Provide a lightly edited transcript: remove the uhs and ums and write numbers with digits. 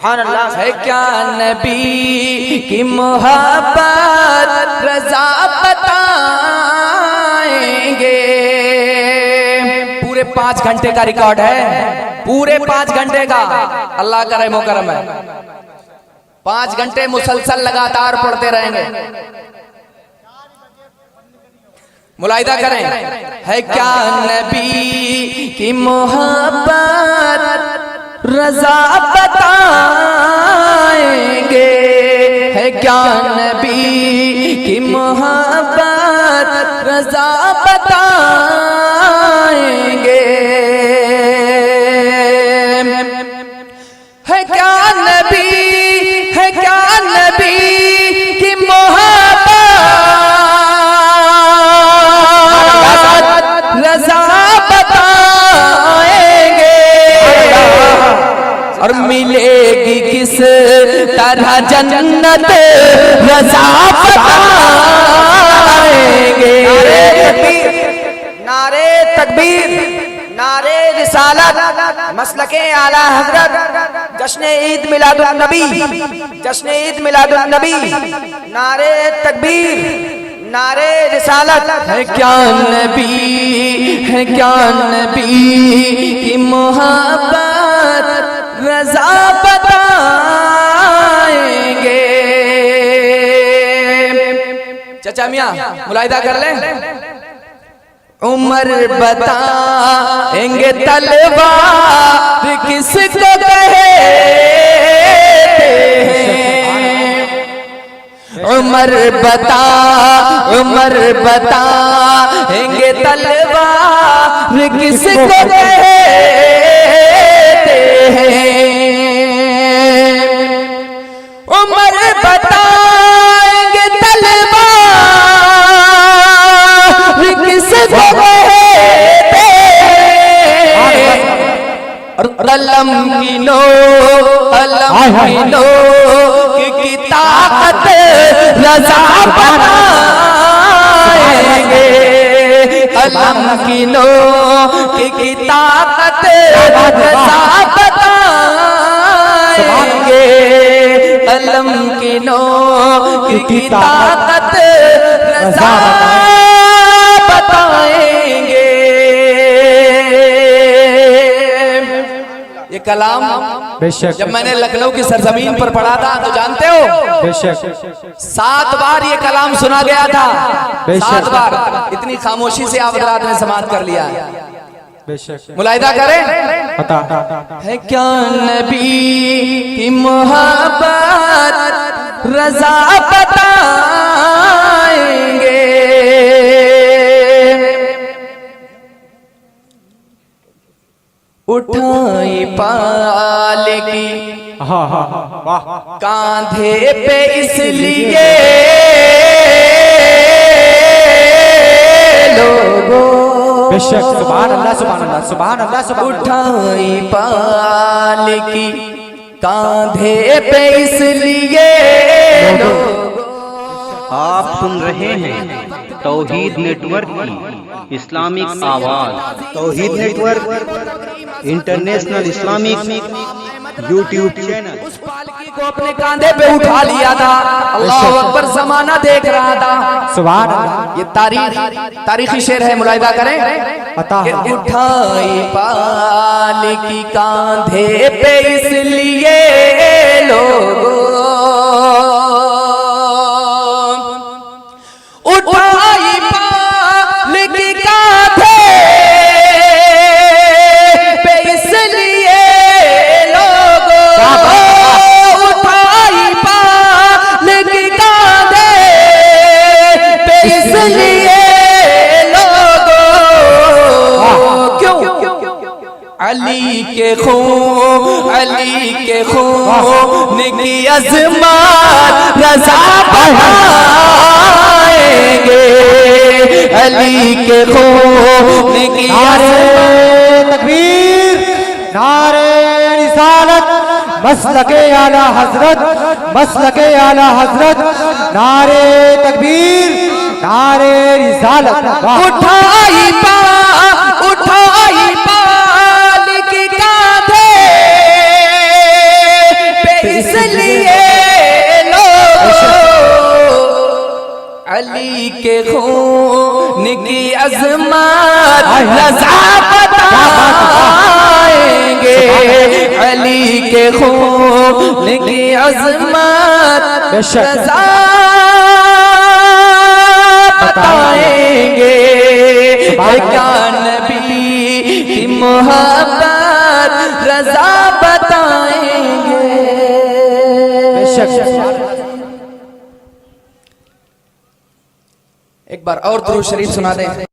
है क्या नबी की मोहब्बत रज़ा बताएंगे। पूरे 5 घंटे का रिकॉर्ड है, पूरे 5 घंटे का। अल्लाह का रहमो करम है, 5 घंटे मुसलसल लगातार पढ़ते रहेंगे। मुलाहिदा करें, है क्या नबी की मोहब्बत रज़ा बताएंगे। है क्या नबी की मोहब्बत रज़ा बताएंगे। है क्या नबी की मोहब्बत रज़ा बताएंगे। और मिलेगी किस तरह जन्नत रज़ा बताएंगे। नारे तकबीर, नारे रिसालत, मसलके आला हजरत, जश्न ईद मिलादुन नबी, जश्न ईद मिलादुन नबी। नारे तकबीर, नारे रिसालत। है क्या नबी की मोहब्बत रज़ा बताएंगे। चाचा मियां मुलाहिदा कर लें। उमर बताएंगे तलवार किसको कहते हैं। उमर बताएंगे तलवार किसको कहते हैं। उमर बताएंगे तलवार किसको कहते हैं। और कलम की नोक की ताकत रज़ा बताएंगे। कलम की नोक की ताकत रज़ा बताएंगे। कलम की नोक की ताकत रज़ा बताएंगे। ये कलाम बेशक जब मैंने लखनऊ की सरजमीन पर पढ़ा था तो जानते हो, बेशक 7 बार ये कलाम सुना गया था। 7 बार। इतनी खामोशी से आप हज़रात ने समाअत कर लिया। मुलाहिदा करें। है क्या नबी की मोहब्बत रज़ा बताएंगे। उठाई पाल की कांधे पे इसलिए लोगों। बेशक सुभान अल्लाह, सुभान अल्लाह, सुभान अल्लाह, सुभान। उठाई पाल की कांधे पे इसलिए लोगों। आप सुन रहे हैं तौहीद नेटवर्क की इस्लामिक आवाज। Tauheed network international Islamic YouTube channel. उस पालकी को अपने कांधे पे उठा लिया था। अल्लाह अकबर, जमाना देख रहा था। सुभान अल्लाह। ये तारीखी शेर है, मुलाहिदा करें। उठाई पालकी कांधे पे इसलिए लोगों। उठाई पालकी कांधे पे इसलिए लोगों। उठाई पालकी कांधे पे इसलिए लोगों। क्यों? अली के खून की अज़मत रज़ा बताएंगे। अली के खून की तकबीर, नारे रिसालत, मसलके आला हजरत, मसलके आला हजरत। नारे तकबीर, नारे रिसालत। उठाई पा पाल की कांधे पे इसलिए लोग अली के खून की अज़मत रज़ा बताएंगे, अली के खून की अज़मत रज़ा बताएंगे। क्या नबी की मोहब्बत रज़ा बताएंगे। एक बार और दुरूद शरीफ सुना दें।